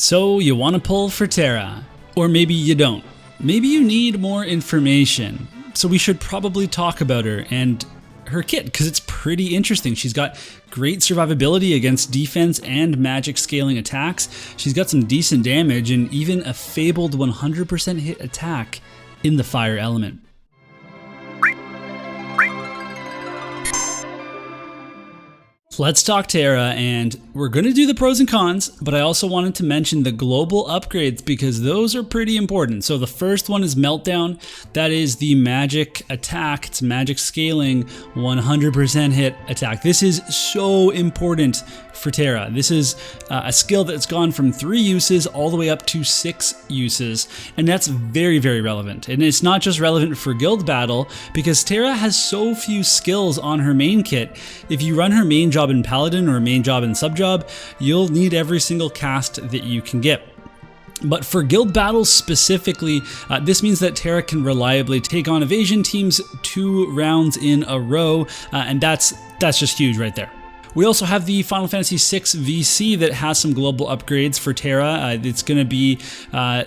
So you want to pull for Terra, or maybe you don't. Maybe you need more information. So we should probably talk about her and her kit, because it's pretty interesting. She's got great survivability against defense and magic scaling attacks. She's got some decent damage and even a fabled 100% hit attack in the fire element. Let's talk Terra, and we're going to do the pros and cons, but I also wanted to mention the global upgrades because those are pretty important. So the first one is Meltdown. That is the magic attack. It's magic scaling 100% hit attack. This is so important for Terra. This is a skill that's gone from 3 uses all the way up to 6 uses, and that's very, very relevant. And it's not just relevant for guild battle because Terra has so few skills on her main kit. If you run her main job in Paladin or main job in sub job, you'll need every single cast that you can get. But for guild battles specifically, this means that Terra can reliably take on evasion teams 2 rounds in a row, and that's just huge right there. We also have the Final Fantasy VI VC that has some global upgrades for Terra. It's going to be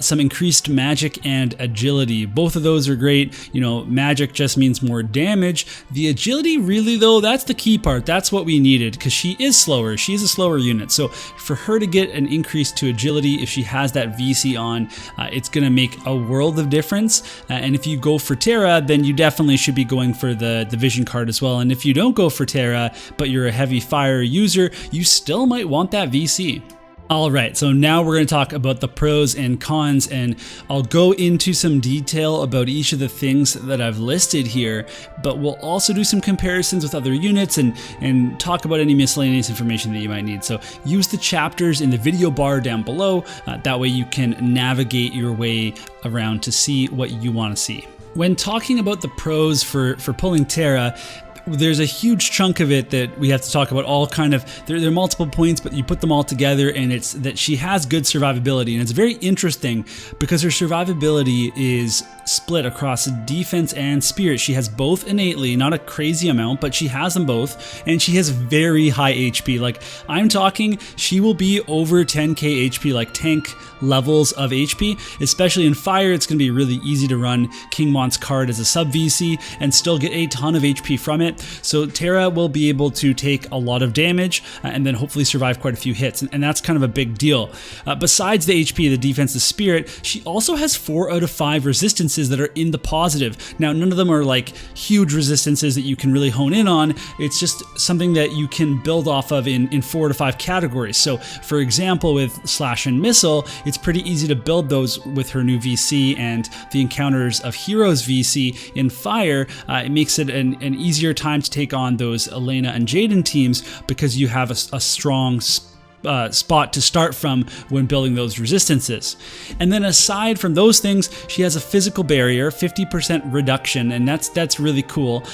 some increased magic and agility. Both of those are great. You know, magic just means more damage. The agility, really though, that's the key part. That's what we needed because she is slower. She's a slower unit. So for her to get an increase to agility, if she has that VC on, it's going to make a world of difference. And if you go for Terra, then you definitely should be going for the vision card as well. And if you don't go for Terra, but you're a heavy fire user, you still might want that VC. All right, so now we're going to talk about the pros and cons, and I'll go into some detail about each of the things that I've listed here, but we'll also do some comparisons with other units and talk about any miscellaneous information that you might need. So use the chapters in the video bar down below. That way you can navigate your way around to see what you want to see. When talking about the pros for pulling Terra, there's a huge chunk of it that we have to talk about. All kind of, there are multiple points, but you put them all together and it's that she has good survivability. And it's very interesting because her survivability is split across defense and spirit. She has both innately, not a crazy amount, but she has them both. And she has very high HP. Like I'm talking, she will be over 10k HP, like tank levels of HP, especially in fire. It's going to be really easy to run King Mont's card as a sub VC and still get a ton of HP from it. So Terra will be able to take a lot of damage and then hopefully survive quite a few hits, and that's kind of a big deal. Besides the HP, the defense, the spirit, she also has 4 out of 5 resistances that are in the positive. Now none of them are like huge resistances that you can really hone in on. It's just something that you can build off of in 4 to 5 categories. So for example, with Slash and Missile, it's pretty easy to build those with her new VC and the Encounters of Heroes VC in fire. It makes it an easier time to take on those Elena and Jaden teams because you have a strong spot to start from when building those resistances. And then aside from those things, she has a physical barrier, 50% reduction, and that's really cool.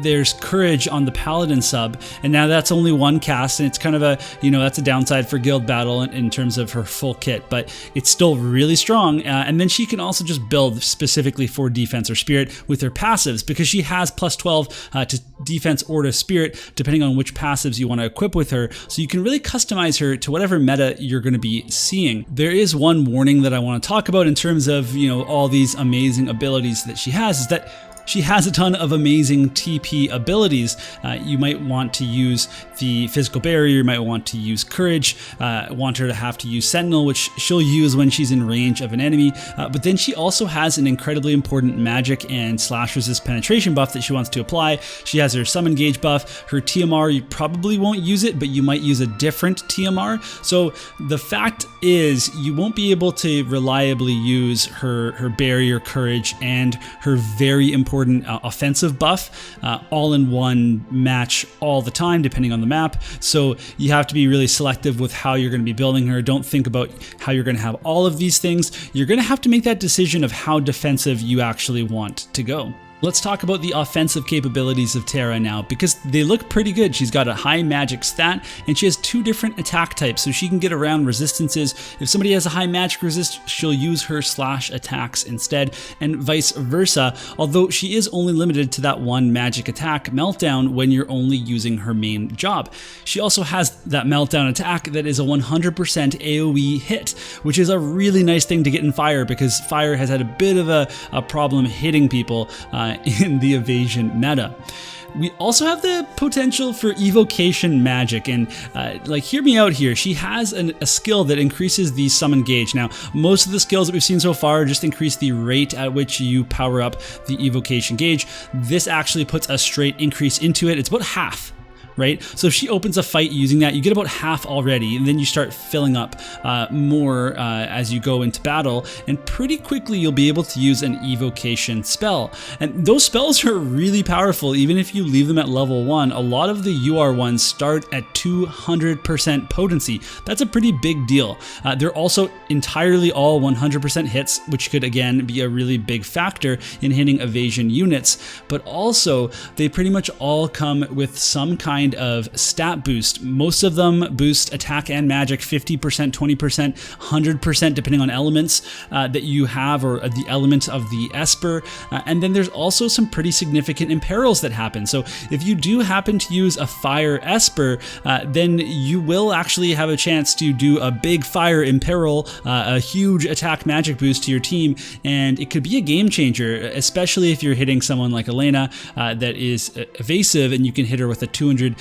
There's courage on the paladin sub, and now that's only 1 cast, and it's kind of a, you know, that's a downside for guild battle in terms of her full kit, but it's still really strong. And then she can also just build specifically for defense or spirit with her passives because she has plus 12 to defense or to spirit depending on which passives you want to equip with her, so you can really customize her to whatever meta you're going to be seeing. There is one warning that I want to talk about in terms of, you know, all these amazing abilities that she has, is that she has a ton of amazing TP abilities. You might want to use the physical barrier, you might want to use courage, want her to have to use sentinel, which she'll use when she's in range of an enemy. But then she also has an incredibly important magic and slash resist penetration buff that she wants to apply. She has her summon gauge buff, her TMR, you probably won't use it, but you might use a different TMR. So the fact is you won't be able to reliably use her barrier, courage, and her very important offensive buff all in one match all the time depending on the map. So you have to be really selective with how you're going to be building her. Don't think about how you're going to have all of these things. You're going to have to make that decision of how defensive you actually want to go. Let's talk about the offensive capabilities of Terra now, because they look pretty good. She's got a high magic stat, and she has 2 different attack types, so she can get around resistances. If somebody has a high magic resist, she'll use her slash attacks instead, and vice versa, although she is only limited to that 1 magic attack, Meltdown, when you're only using her main job. She also has that Meltdown attack that is a 100% AoE hit, which is a really nice thing to get in Fire, because Fire has had a bit of a problem hitting people in the evasion meta. We also have the potential for evocation magic, and like, hear me out here. She has a skill that increases the summon gauge. Now, most of the skills that we've seen so far just increase the rate at which you power up the evocation gauge. This actually puts a straight increase into it. It's about half. Right? So if she opens a fight using that, you get about half already, and then you start filling up more as you go into battle, and pretty quickly you'll be able to use an evocation spell. And those spells are really powerful, even if you leave them at level 1. A lot of the UR ones start at 200% potency. That's a pretty big deal. They're also entirely all 100% hits, which could again be a really big factor in hitting evasion units, but also they pretty much all come with some kind of stat boost. Most of them boost attack and magic 50%, 20%, 100% depending on elements that you have, or the element of the Esper. And then there's also some pretty significant imperils that happen. So if you do happen to use a Fire Esper, then you will actually have a chance to do a big Fire Imperil, a huge attack magic boost to your team, and it could be a game changer, especially if you're hitting someone like Elena that is evasive, and you can hit her with a 200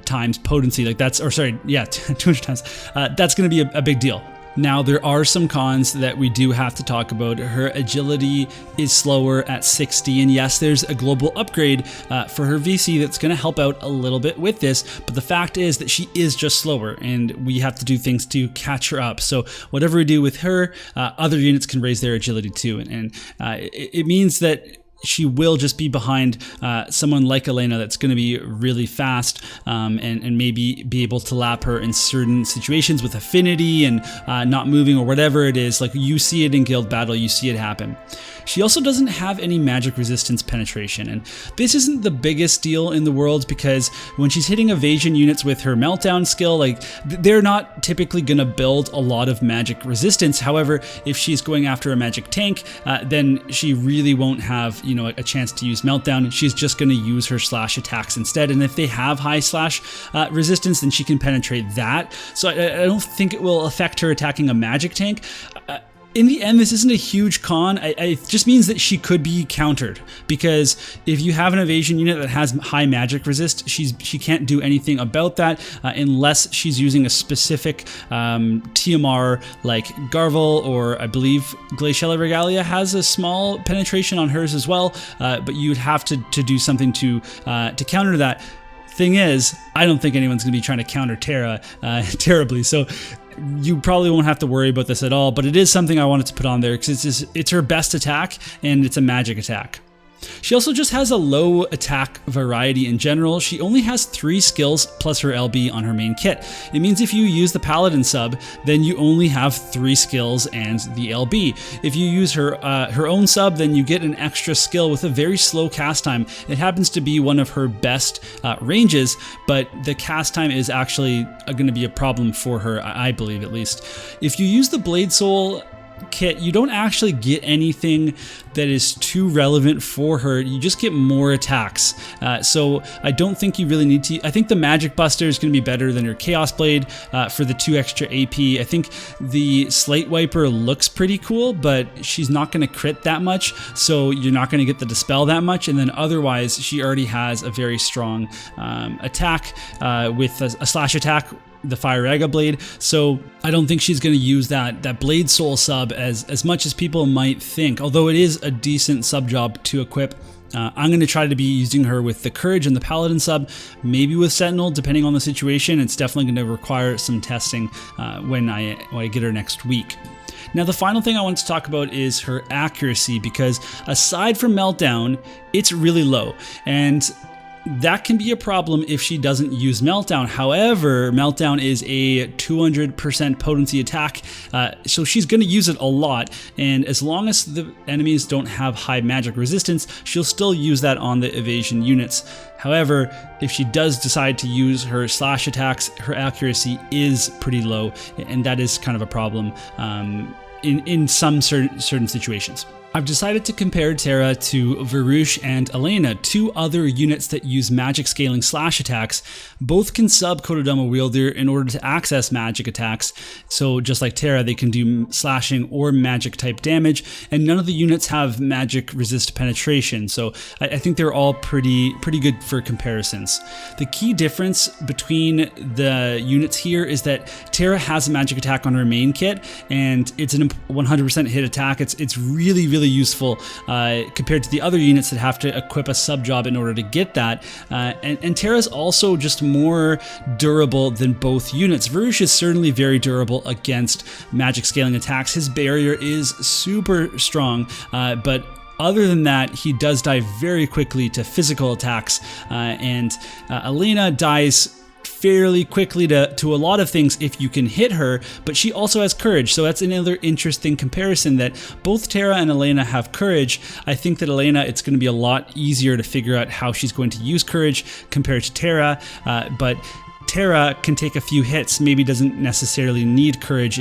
times potency, like that's, or sorry, yeah, 200 times. That's going to be a big deal. Now, there are some cons that we do have to talk about. Her agility is slower at 60, and yes, there's a global upgrade for her VC that's going to help out a little bit with this, but the fact is that she is just slower, and we have to do things to catch her up. So whatever we do with her, other units can raise their agility too, and it means that she will just be behind someone like Elena that's going to be really fast, and maybe be able to lap her in certain situations with affinity and not moving or whatever it is. Like, you see it in guild battle, you see it happen. She also doesn't have any magic resistance penetration, and this isn't the biggest deal in the world, because when she's hitting evasion units with her Meltdown skill, like, they're not typically going to build a lot of magic resistance. However, if she's going after a magic tank, then she really won't have, you know, a chance to use Meltdown. She's just going to use her slash attacks instead, and if they have high slash resistance, then she can penetrate that. So I don't think it will affect her attacking a magic tank. In the end, this isn't a huge con. It just means that she could be countered, because if you have an evasion unit that has high magic resist, she can't do anything about that unless she's using a specific TMR like Garvel, or I believe Glaciella Regalia has a small penetration on hers as well, but you'd have to do something to counter that. Thing is, I don't think anyone's going to be trying to counter Terra terribly, so you probably won't have to worry about this at all, but it is something I wanted to put on there because it's her best attack, and it's a magic attack. She also just has a low attack variety in general. She only has 3 skills plus her LB on her main kit. It means if you use the Paladin sub, then you only have 3 skills and the LB. If you use her own sub, then you get an extra skill with a very slow cast time. It happens to be one of her best ranges, but the cast time is actually going to be a problem for her, I believe at least. If you use the Blade Soul kit, you don't actually get anything that is too relevant for her. You just get more attacks. So I don't think you really need to. I think the Magic Buster is going to be better than her Chaos Blade for the 2 extra AP. I think the Slate Wiper looks pretty cool, but she's not going to crit that much, so you're not going to get the Dispel that much. And then otherwise, she already has a very strong attack with a slash attack, the Fire Aga Blade, so I don't think she's going to use that Blade Soul sub as much as people might think, although it is a decent sub job to equip. I'm going to try to be using her with the Courage and the Paladin sub, maybe with Sentinel, depending on the situation. It's definitely going to require some testing when I get her next week. Now, the final thing I want to talk about is her accuracy, because aside from Meltdown, it's really low, and that can be a problem if she doesn't use Meltdown. However, Meltdown is a 200% potency attack, so she's going to use it a lot, and as long as the enemies don't have high magic resistance, she'll still use that on the evasion units. However, if she does decide to use her slash attacks, her accuracy is pretty low, and that is kind of a problem in some certain situations. I've decided to compare Terra to Varouche and Elena, two other units that use magic scaling slash attacks. Both can sub Kododomo Wielder in order to access magic attacks, so just like Terra, they can do slashing or magic type damage, and none of the units have magic resist penetration, so I think they're all pretty good for comparisons. The key difference between the units here is that Terra has a magic attack on her main kit, and it's an 100% hit attack. It's really useful compared to the other units that have to equip a sub job in order to get that. And Terra's also just more durable than both units. Varouche is certainly very durable against magic scaling attacks. His barrier is super strong, but other than that, he does die very quickly to physical attacks, and Elena dies fairly quickly to a lot of things if you can hit her, but she also has courage, so that's another interesting comparison, that both Terra and Elena have courage. I think that Elena, it's going to be a lot easier to figure out how she's going to use courage compared to Terra, but Terra can take a few hits, maybe doesn't necessarily need courage,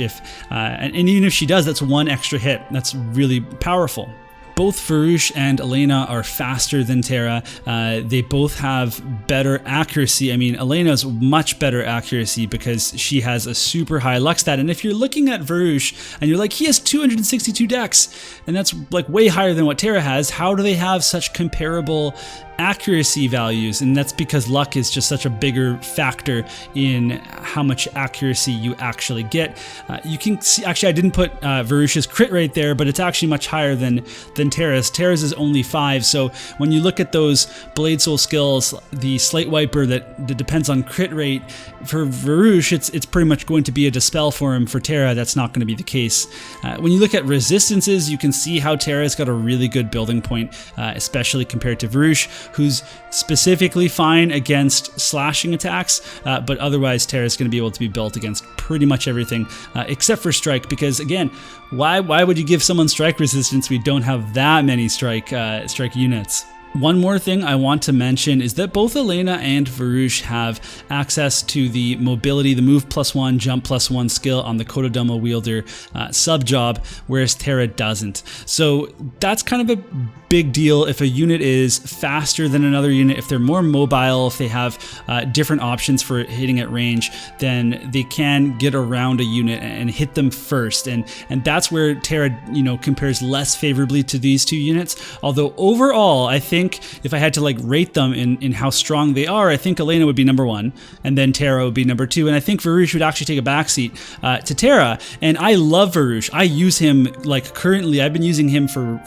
and even if she does, that's one extra hit. That's really powerful. Both Varouche and Elena are faster than Terra. They both have better accuracy. I mean, Elena's much better accuracy because she has a super high luck stat. And if you're looking at Varouche and you're like, he has 262 dex, and that's like way higher than what Terra has, how do they have such comparable accuracy values? And that's because luck is just such a bigger factor in how much accuracy you actually get. You can see, actually I didn't put Varouche's crit rate there, but it's actually much higher than Terra's. Terra's is only 5, so when you look at those Blade Soul skills, the Slate Wiper that depends on crit rate, for Varouche it's pretty much going to be a dispel for him. For Terra, that's not going to be the case. When you look at resistances, you can see how Terra's got a really good building point, especially compared to Varouche, who's specifically fine against slashing attacks, but otherwise Terra's going to be able to be built against pretty much everything except for strike, because again, why would you give someone strike resistance? We don't have that many strike units. One more thing I want to mention is that both Elena and Varouche have access to the mobility, the move +1, jump +1 skill on the Kododomo Wielder sub job, whereas Terra doesn't. So that's kind of a big deal. If a unit is faster than another unit, if they're more mobile, if they have different options for hitting at range, then they can get around a unit and hit them first. And that's where Terra, compares less favorably to these two units. Although overall, I think if I had to rate them in how strong they are, I think Elena would be number 1, and then Terra would be number 2, and I think Varouche would actually take a backseat to Terra. And I love Varouche. I use him currently. I've been using him for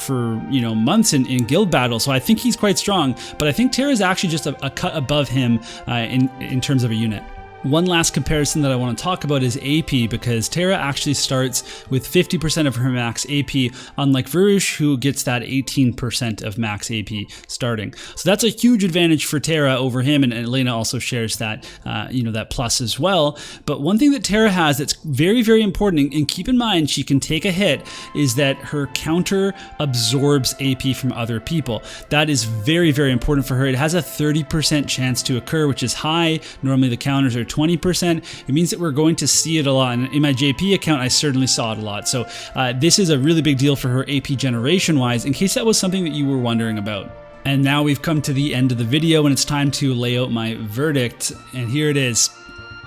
months in guild battle, so I think he's quite strong. But I think Terra is actually just a cut above him in terms of a unit. One last comparison that I want to talk about is AP, because Terra actually starts with 50% of her max AP, unlike Varouche, who gets that 18% of max AP starting. So that's a huge advantage for Terra over him, and Elena also shares that, that plus as well. But one thing that Terra has that's very important, and keep in mind she can take a hit, is that her counter absorbs AP from other people. That is very important for her. It has a 30% chance to occur, which is high. Normally the counters are 20%. It means that we're going to see it a lot. And in my JP account, I certainly saw it a lot. So this is a really big deal for her AP generation wise, in case that was something that you were wondering about. And now we've come to the end of the video, and it's time to lay out my verdict. And here it is.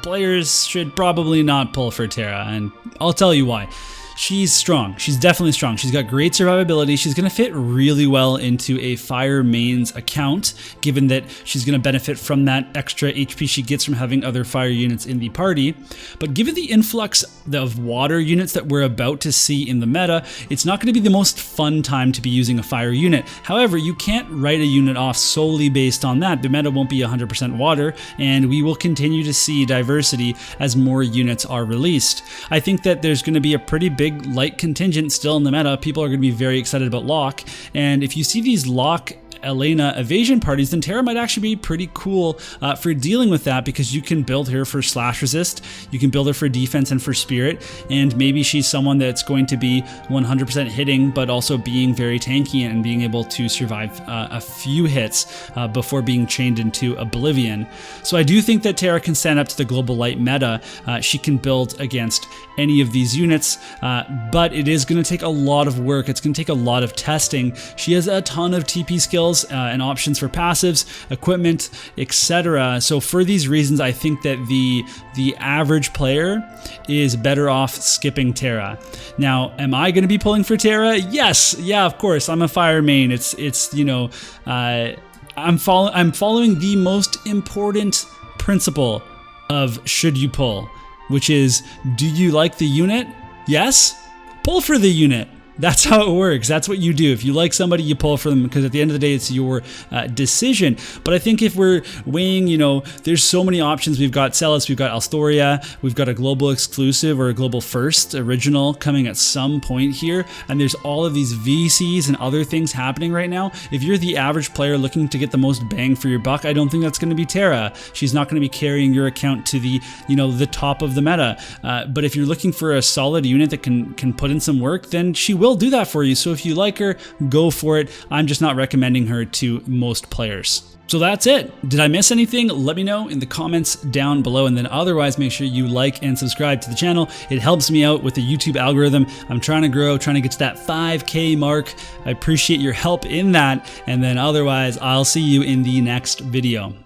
Players should probably not pull for Terra, and I'll tell you why. She's strong. She's definitely strong. She's got great survivability. She's going to fit really well into a fire mains account, given that she's going to benefit from that extra HP she gets from having other fire units in the party. But given the influx of water units that we're about to see in the meta, it's not going to be the most fun time to be using a fire unit. However, you can't write a unit off solely based on that. The meta won't be 100% water, and we will continue to see diversity as more units are released. I think that there's going to be a pretty big light contingent still in the meta. People are going to be very excited about Locke, and if you see these Locke Elena evasion parties, then Terra might actually be pretty cool for dealing with that, because you can build her for slash resist, you can build her for defense and for spirit, and maybe she's someone that's going to be 100% hitting, but also being very tanky and being able to survive a few hits before being chained into oblivion. So I do think that Terra can stand up to the global light meta. She can build against any of these units, but it is going to take a lot of work. It's going to take a lot of testing. She has a ton of TP skills and options for passives, equipment, etc. So for these reasons, I think that the average player is better off skipping Terra. Now, am I going to be pulling for Terra? Yes, yeah, of course. I'm a fire main. It's you know, I'm following the most important principle of should you pull, which is, do you like the unit? Yes? Pull for the unit. That's how it works. That's what you do. If you like somebody, you pull for them, because at the end of the day, it's your decision. But I think if we're weighing, you know, there's so many options. We've got Celis, we've got Alstoria, we've got a global exclusive or a global first original coming at some point here. And there's all of these VCs and other things happening right now. If you're the average player looking to get the most bang for your buck, I don't think that's going to be Terra. She's not going to be carrying your account to the, you know, the top of the meta. But if you're looking for a solid unit that can put in some work, then she will do that for you. So if you like her, go for it. I'm just not recommending her to most players. So that's it. Did I miss anything? Let me know in the comments down below, and then otherwise make sure you like and subscribe to the channel. It helps me out with the YouTube algorithm. I'm trying to grow, trying to get to that 5K mark. I appreciate your help in that, and then otherwise I'll see you in the next video.